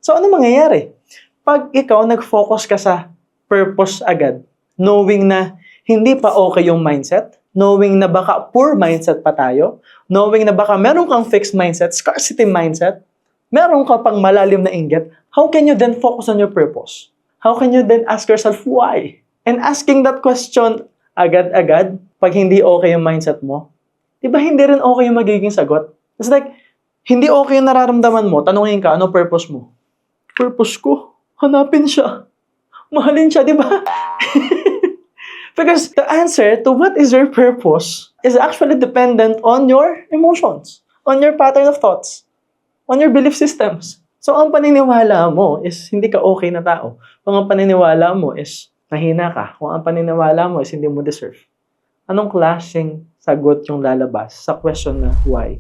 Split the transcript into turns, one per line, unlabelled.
So, ano mangyayari? Pag ikaw nag-focus ka sa purpose agad, knowing na hindi pa okay yung mindset, knowing na baka poor mindset pa tayo, knowing na baka meron kang fixed mindset, scarcity mindset, meron ka pang malalim na inggit, how can you then focus on your purpose? How can you then ask yourself why? And asking that question agad-agad, pag hindi okay yung mindset mo, di ba hindi rin okay yung magiging sagot? It's like, hindi okay yung nararamdaman mo, tanungin ka, ano purpose mo? Purpose ko? Hanapin siya. Mahalin siya, di ba? Because the answer to what is your purpose is actually dependent on your emotions, on your pattern of thoughts, on your belief systems. So, ang paniniwala mo is hindi ka okay na tao. Kung ang paniniwala mo is mahina ka, kung ang paniniwala mo is hindi mo deserve, anong klaseng sagot yung lalabas sa question na why?